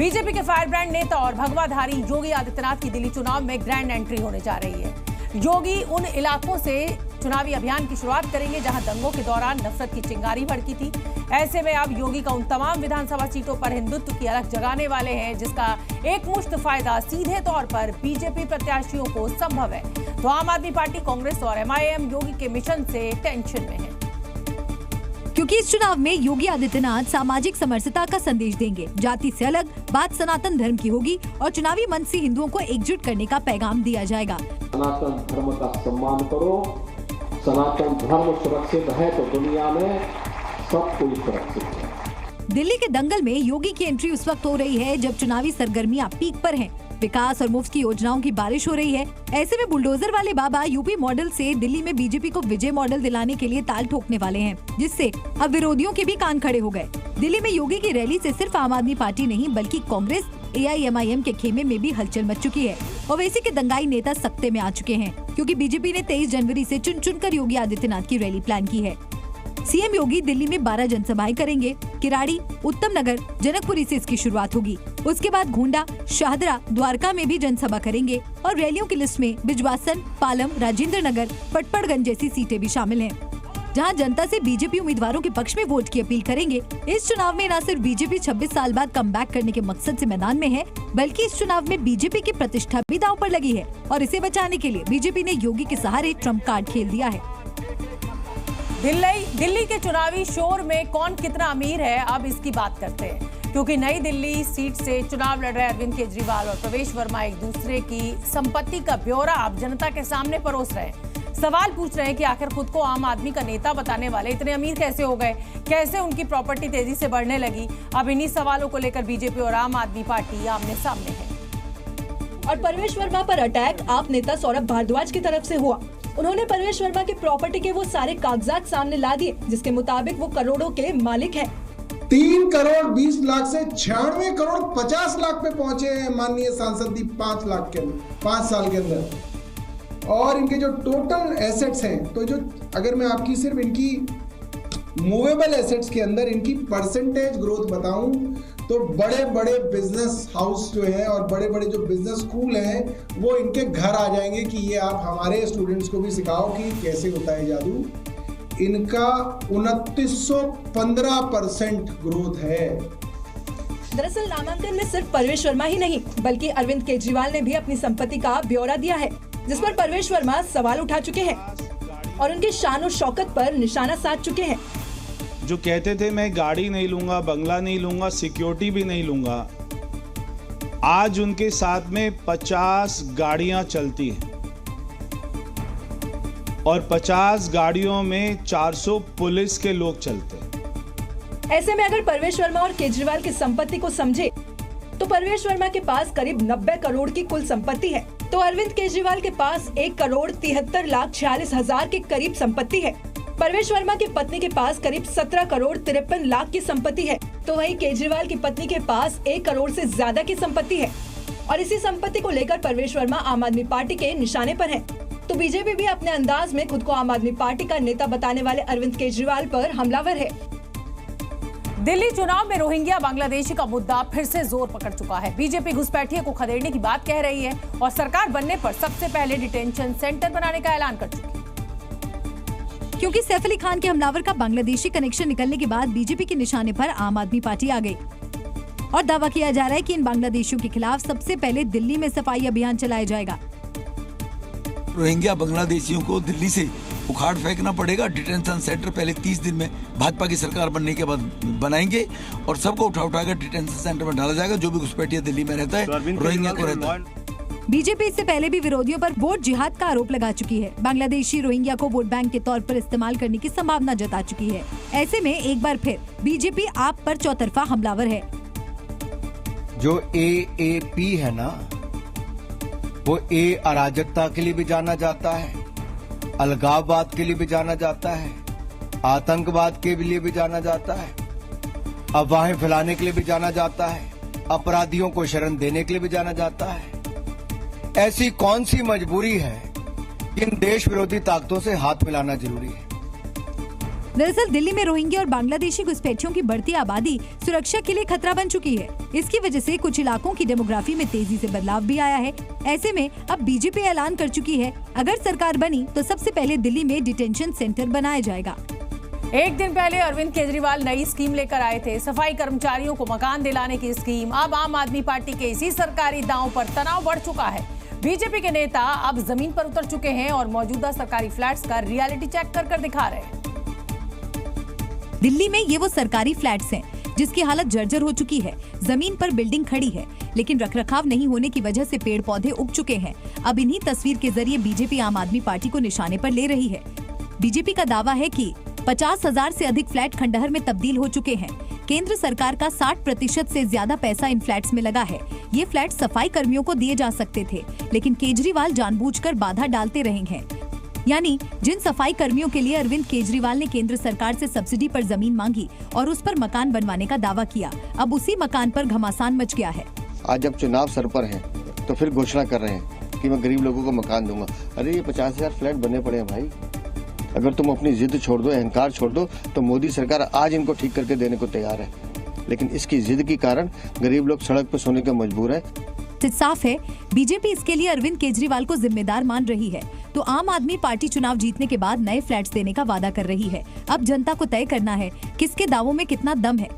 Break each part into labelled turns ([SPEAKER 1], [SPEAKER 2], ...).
[SPEAKER 1] BJP के fire brand नेता और भगवाधारी योगी आदित्यनाथ की दिल्ली चुनाव में ग्रैंड एंट्री होने जा रही है। योगी उन इलाकों से चुनावी अभियान की शुरुआत करेंगे जहां दंगों के दौरान नफरत की चिंगारी भड़की थी। ऐसे में अब योगी का उन तमाम विधानसभा सीटों पर हिंदुत्व की अलख जगाने वाले हैं जिसका एकमुश्त फायदा सीधे तौर पर बीजेपी प्रत्याशियों को संभव है। तो आम आदमी पार्टी, कांग्रेस और एमआईएम योगी के मिशन से टेंशन में है,
[SPEAKER 2] क्योंकि इस चुनाव में योगी आदित्यनाथ सामाजिक समरसता का संदेश देंगे। जाति से अलग बात सनातन धर्म की होगी और चुनावी मंच से हिंदुओं को एकजुट करने का पैगाम दिया जाएगा।
[SPEAKER 3] सनातन धर्म का सम्मान करो, सनातन धर्म सुरक्षित है तो दुनिया में सब कुछ सुरक्षित है।
[SPEAKER 2] दिल्ली के दंगल में योगी की एंट्री उस वक्त हो रही है जब चुनावी सरगर्मियां पीक पर हैं। विकास और मुफ्त की योजनाओं की बारिश हो रही है। ऐसे में बुलडोजर वाले बाबा यूपी मॉडल से दिल्ली में बीजेपी को विजय मॉडल दिलाने के लिए ताल ठोकने वाले हैं, जिससे अब विरोधियों के भी कान खड़े हो गए। दिल्ली में योगी की रैली से सिर्फ आम आदमी पार्टी नहीं बल्कि कांग्रेस, एआईएमआईएम के खेमे में भी हलचल मच चुकी है। ओवैसी के दंगाई नेता सत्ते में आ चुके हैं क्योंकि बीजेपी ने 23 जनवरी से चुन कर योगी आदित्यनाथ की रैली प्लान की है। सीएम योगी दिल्ली में 12 जनसभाएं करेंगे। किराड़ी, उत्तम नगर, जनकपुरी से इसकी शुरुआत होगी। उसके बाद गोंडा, शाहदरा, द्वारका में भी जनसभा करेंगे और रैलियों की लिस्ट में बिजवासन, पालम, राजेंद्र नगर, पटपड़गंज जैसी सीटें भी शामिल हैं, जहां जनता से बीजेपी उम्मीदवारों के पक्ष में वोट की अपील करेंगे। इस चुनाव में न सिर्फ बीजेपी 26 साल बाद कमबैक करने के मकसद से मैदान में है, बल्कि इस चुनाव में बीजेपी की प्रतिष्ठा भी दांव पर लगी है और इसे बचाने के लिए बीजेपी ने योगी के सहारे ट्रम्प कार्ड खेल दिया है।
[SPEAKER 1] दिल्ली के चुनावी शोर में कौन कितना अमीर है, अब इसकी बात करते हैं, क्योंकि नई दिल्ली सीट से चुनाव लड़ रहे अरविंद केजरीवाल और प्रवेश वर्मा एक दूसरे की संपत्ति का ब्यौरा अब जनता के सामने परोस रहे हैं। सवाल पूछ रहे हैं कि आखिर खुद को आम आदमी का नेता बताने वाले इतने अमीर कैसे हो गए, कैसे उनकी प्रॉपर्टी तेजी से बढ़ने लगी। अब इन्हीं सवालों को लेकर बीजेपी और आम आदमी पार्टी आमने सामने है।
[SPEAKER 4] और परवेश वर्मा पर अटैक आप नेता सौरभ भारद्वाज की तरफ से हुआ। उन्होंने परवेश वर्मा की प्रॉपर्टी के वो सारे कागजात सामने ला दिए जिसके मुताबिक वो करोड़ों के मालिक हैं।
[SPEAKER 5] 3 करोड़ 20 लाख से 96 करोड़ 50 लाख पे पहुंचे हैं माननीय सांसद जी 5 लाख के अंदर 5 साल के अंदर। और इनके जो टोटल एसेट्स हैं, तो जो अगर मैं आपकी सिर्फ इनकी मूवेबल एसेट्स के अंदर इनकी परसेंटेज ग्रोथ बताऊं तो बड़े बड़े बिजनेस हाउस जो है और बड़े बड़े जो बिजनेस स्कूल हैं वो इनके घर आ जाएंगे कि ये आप हमारे स्टूडेंट्स को भी सिखाओ कि कैसे होता है जादू। इनका 2915% ग्रोथ है।
[SPEAKER 4] दरअसल नामांकन में सिर्फ परवेश वर्मा ही नहीं बल्कि अरविंद केजरीवाल ने भी अपनी संपत्ति का ब्यौरा दिया है, जिस पर परवेश वर्मा सवाल उठा चुके हैं और उनके शान और शौकत पर निशाना साध चुके हैं।
[SPEAKER 6] जो कहते थे मैं गाड़ी नहीं लूंगा, बंगला नहीं लूंगा, सिक्योरिटी भी नहीं लूंगा, आज उनके साथ में 50 गाड़ियां चलती हैं और 50 गाड़ियों में 400 पुलिस के लोग चलते हैं।
[SPEAKER 4] ऐसे में अगर परवेश वर्मा और केजरीवाल की संपत्ति को समझे तो परवेश वर्मा के पास करीब 90 करोड़ की कुल संपत्ति है, तो अरविंद केजरीवाल के पास 1 करोड़ 73,46,000 के करीब संपत्ति है। परवेश वर्मा की पत्नी के पास करीब 17 करोड़ 53 लाख की संपत्ति है, तो वहीं केजरीवाल की पत्नी के पास 1 करोड़ से ज्यादा की संपत्ति है। और इसी संपत्ति को लेकर परवेश वर्मा आम आदमी पार्टी के निशाने पर है। तो बीजेपी भी अपने अंदाज में खुद को आम आदमी पार्टी का नेता बताने वाले अरविंद केजरीवाल पर हमलावर है।
[SPEAKER 1] दिल्ली चुनाव में रोहिंग्या बांग्लादेशी का मुद्दा फिर से जोर पकड़ चुका है। बीजेपी घुसपैठिए को खदेड़ने की बात कह रही है और सरकार बनने पर सबसे पहले डिटेंशन सेंटर बनाने का ऐलान कर चुकी है।
[SPEAKER 2] क्योंकि सैफ अली खान के हमलावर का बांग्लादेशी कनेक्शन निकलने के बाद बीजेपी के निशाने पर आम आदमी पार्टी आ गई और दावा किया जा रहा है कि इन बांग्लादेशियों के खिलाफ सबसे पहले दिल्ली में सफाई अभियान चलाया जाएगा।
[SPEAKER 7] रोहिंग्या बांग्लादेशियों को दिल्ली से उखाड़ फेंकना पड़ेगा। डिटेंशन सेंटर पहले 30 दिन में भाजपा की सरकार बनने के बाद बनाएंगे और सबको उठा कर डिटेंशन सेंटर में डाला जाएगा। जो भी घुसपैठिया दिल्ली में रहता है, रोहिंग्या को रहता है।
[SPEAKER 2] बीजेपी इससे पहले भी विरोधियों पर वोट जिहाद का आरोप लगा चुकी है। बांग्लादेशी रोहिंग्या को वोट बैंक के तौर पर इस्तेमाल करने की संभावना जता चुकी है। ऐसे में एक बार फिर बीजेपी आप पर चौतरफा हमलावर है।
[SPEAKER 8] जो AAP है ना, वो A अराजकता के लिए भी जाना जाता है, अलगाववाद के लिए भी जाना जाता है, आतंकवाद के लिए भी जाना जाता है, अफवाहें फैलाने के लिए भी जाना जाता है, अपराधियों को शरण देने के लिए भी जाना जाता है। ऐसी कौन सी मजबूरी है इन देश विरोधी ताकतों से हाथ मिलाना जरूरी है?
[SPEAKER 2] दरअसल दिल्ली में रोहिंग्या और बांग्लादेशी घुसपैठियों की बढ़ती आबादी सुरक्षा के लिए खतरा बन चुकी है। इसकी वजह से कुछ इलाकों की डेमोग्राफी में तेजी से बदलाव भी आया है। ऐसे में अब बीजेपी ऐलान कर चुकी है, अगर सरकार बनी तो सबसे पहले दिल्ली में डिटेंशन सेंटर बनाया जाएगा।
[SPEAKER 1] एक दिन पहले अरविंद केजरीवाल नई स्कीम लेकर आए थे, सफाई कर्मचारियों को मकान दिलाने की स्कीम। अब आम आदमी पार्टी के इसी सरकारी दांव पर तनाव बढ़ चुका है। बीजेपी के नेता अब जमीन पर उतर चुके हैं और मौजूदा सरकारी फ्लैट्स का रियलिटी चेक कर दिखा रहे हैं।
[SPEAKER 2] दिल्ली में ये वो सरकारी फ्लैट्स हैं जिसकी हालत जर्जर हो चुकी है। जमीन पर बिल्डिंग खड़ी है, लेकिन रखरखाव नहीं होने की वजह से पेड़ पौधे उग चुके हैं। अब इन्हीं तस्वीर के जरिए बीजेपी आम आदमी पार्टी को निशाने पर ले रही है। बीजेपी का दावा है कि 50,000 से अधिक फ्लैट खंडहर में तब्दील हो चुके हैं। केंद्र सरकार का 60% से ज्यादा पैसा इन फ्लैट्स में लगा है। ये फ्लैट सफाई कर्मियों को दिए जा सकते थे, लेकिन केजरीवाल जानबूझकर बाधा डालते रहे हैं। यानी जिन सफाई कर्मियों के लिए अरविंद केजरीवाल ने केंद्र सरकार से सब्सिडी पर जमीन मांगी और उस पर मकान बनवाने का दावा किया, अब उसी मकान पर घमासान मच गया है।
[SPEAKER 8] आज जब चुनाव सर पर है तो फिर घोषणा कर रहे हैं कि मैं गरीब लोगों को मकान दूंगा। अरे ये 50,000 फ्लैट बने पड़े हैं भाई। अगर तुम अपनी जिद छोड़ दो, अहंकार छोड़ दो, तो मोदी सरकार आज इनको ठीक करके देने को तैयार है। लेकिन इसकी जिद के कारण गरीब लोग सड़क पर सोने को मजबूर है।
[SPEAKER 2] साफ है बीजेपी इसके लिए अरविंद केजरीवाल को जिम्मेदार मान रही है। तो आम आदमी पार्टी चुनाव जीतने के बाद नए फ्लैट्स देने का वादा कर रही है। अब जनता को तय करना है किसके दावों में कितना दम है।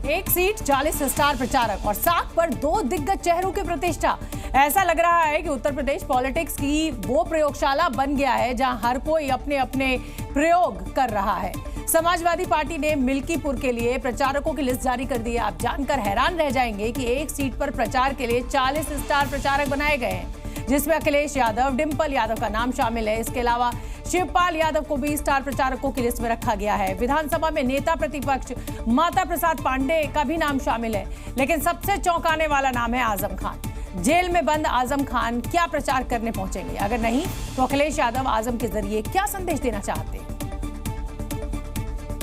[SPEAKER 1] एक सीट, 40 स्टार प्रचारक और साख पर 2 दिग्गज चेहरों की प्रतिष्ठा। ऐसा लग रहा है कि उत्तर प्रदेश पॉलिटिक्स की वो प्रयोगशाला बन गया है जहां हर कोई अपने अपने प्रयोग कर रहा है। समाजवादी पार्टी ने मिल्कीपुर के लिए प्रचारकों की लिस्ट जारी कर दी है। आप जानकर हैरान रह जाएंगे कि एक सीट पर प्रचार के लिए 40 स्टार प्रचारक बनाए गए हैं, जिसमें अखिलेश यादव, डिंपल यादव का नाम शामिल है। इसके अलावा शिवपाल यादव को भी स्टार प्रचारकों की लिस्ट में रखा गया है। विधानसभा में नेता प्रतिपक्ष माता प्रसाद पांडे का भी नाम शामिल है। लेकिन सबसे चौंकाने वाला नाम है आजम खान। जेल में बंद आजम खान क्या प्रचार करने पहुंचेंगे? अगर नहीं तो अखिलेश यादव आजम के जरिए क्या संदेश देना चाहते हैं?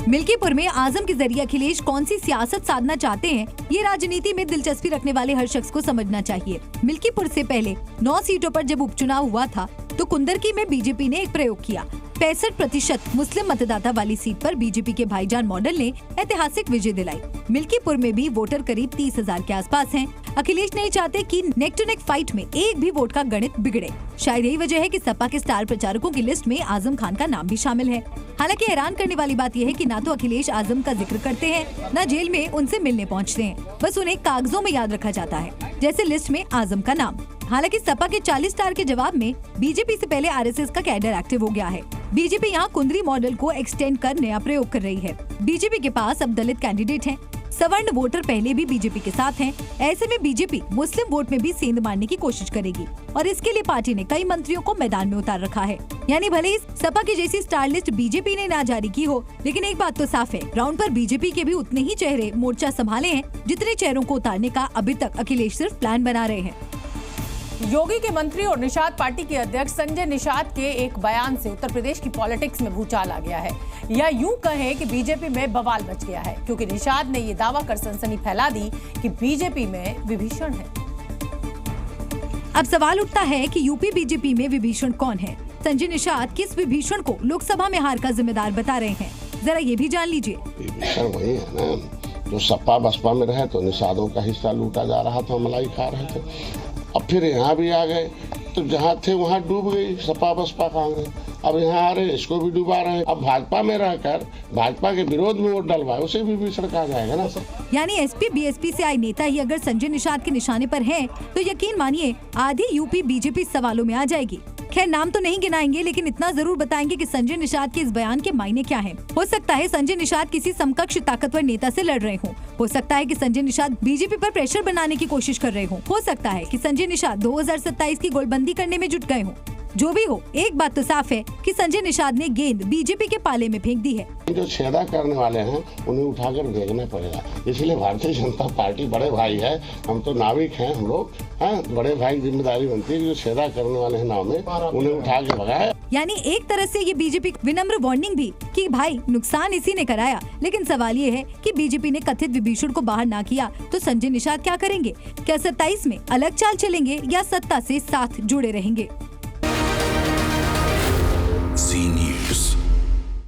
[SPEAKER 2] मिल्कीपुर में आजम के जरिए अखिलेश कौन सी सियासत साधना चाहते हैं, ये राजनीति में दिलचस्पी रखने वाले हर शख्स को समझना चाहिए। मिल्कीपुर से पहले 9 सीटों पर जब उपचुनाव हुआ था तो कुंदरकी में बीजेपी ने एक प्रयोग किया। 65% मुस्लिम मतदाता वाली सीट पर बीजेपी के भाईजान मॉडल ने ऐतिहासिक विजय दिलाई। मिल्कीपुर में भी वोटर करीब 30,000 के आसपास हैं। अखिलेश नहीं चाहते कि नेक टू नेक फाइट में एक भी वोट का गणित बिगड़े। शायद यही वजह है कि सपा के स्टार प्रचारकों की लिस्ट में आजम खान का नाम भी शामिल है। हालांकि हैरान करने वाली बात यह है कि ना तो अखिलेश आजम का जिक्र करते हैं, न जेल में उनसे मिलने पहुंचते हैं। बस उन्हें कागजों में याद रखा जाता है, जैसे लिस्ट में आजम का नाम। हालांकि सपा के 40 स्टार के जवाब में बीजेपी से पहले आरएसएस का कैडर एक्टिव हो गया है। बीजेपी यहाँ कुंदरी मॉडल को एक्सटेंड कर नया प्रयोग कर रही है। बीजेपी के पास अब दलित कैंडिडेट हैं। सवर्ण वोटर पहले भी बीजेपी के साथ हैं। ऐसे में बीजेपी मुस्लिम वोट में भी सेंध मारने की कोशिश करेगी और इसके लिए पार्टी ने कई मंत्रियों को मैदान में उतार रखा है। यानी भले ही सपा की जैसी स्टार लिस्ट बीजेपी ने ना जारी की हो, लेकिन एक बात तो साफ है, ग्राउंड पर बीजेपी के भी उतने ही चेहरे मोर्चा संभाले हैं जितने चेहरों को उतारने का अभी तक अखिलेश सिर्फ प्लान बना रहे हैं।
[SPEAKER 1] योगी के मंत्री और निषाद पार्टी के अध्यक्ष संजय निषाद के एक बयान से उत्तर प्रदेश की पॉलिटिक्स में भूचाल आ गया है, या यूं कहें कि बीजेपी में बवाल मच गया है, क्योंकि निषाद ने ये दावा कर सनसनी फैला दी कि बीजेपी में विभीषण है।
[SPEAKER 2] अब सवाल उठता है कि यूपी बीजेपी में विभीषण कौन है? संजय निषाद किस विभीषण को लोकसभा में हार का जिम्मेदार बता रहे हैं, जरा ये भी जान लीजिए।
[SPEAKER 9] विभीषण वही है ना जो सपा बसपा में रहे तो निषादों का हिस्सा लूटा जा रहा था, मलाई खा रहे थे। अब फिर यहाँ भी आ गए तो जहाँ थे वहाँ डूब गई सपा बसपा कांग्रेस। अब यहाँ आ रहे इसको भी डुबा रहे हैं। अब भाजपा में रहकर भाजपा के विरोध में वोट डलवाए उसे भी विभीषण कहा जाएगा ना।
[SPEAKER 2] यानी एसपी बीएसपी से आए नेता ही अगर संजय निषाद के निशाने पर हैं, तो यकीन मानिए आधी यूपी बीजेपी सवालों में आ जाएगी। खैर नाम तो नहीं गिनाएंगे, लेकिन इतना जरूर बताएंगे कि संजय निषाद के इस बयान के मायने क्या हैं। हो सकता है संजय निषाद किसी समकक्ष ताकतवर नेता से लड़ रहे हों। हो सकता है कि संजय निषाद बीजेपी पर प्रेशर बनाने की कोशिश कर रहे हों। हो सकता है कि संजय निषाद 2027 की गोलबंदी करने में जुट गए हों। जो भी हो, एक बात तो साफ है कि संजय निषाद ने गेंद बीजेपी के पाले में फेंक दी है।
[SPEAKER 9] जो छेदा करने वाले हैं उन्हें उठाकर फेंकना पड़ेगा। इसलिए भारतीय जनता पार्टी बड़े भाई है, हम तो नाविक हैं, हम लोग हैं, बड़े भाई की जिम्मेदारी बनती है कि जो छेदा करने वाले हैं नाव में उन्हें उठा के भगाए।
[SPEAKER 2] यानी एक तरह से ये बीजेपी विनम्र वार्निंग भी कि भाई नुकसान इसी ने कराया। लेकिन सवाल ये है कि बीजेपी ने कथित विभीषण को बाहर ना किया तो संजय निषाद क्या करेंगे? क्या 27 में अलग चाल चलेंगे या सत्ता से साथ जुड़े रहेंगे?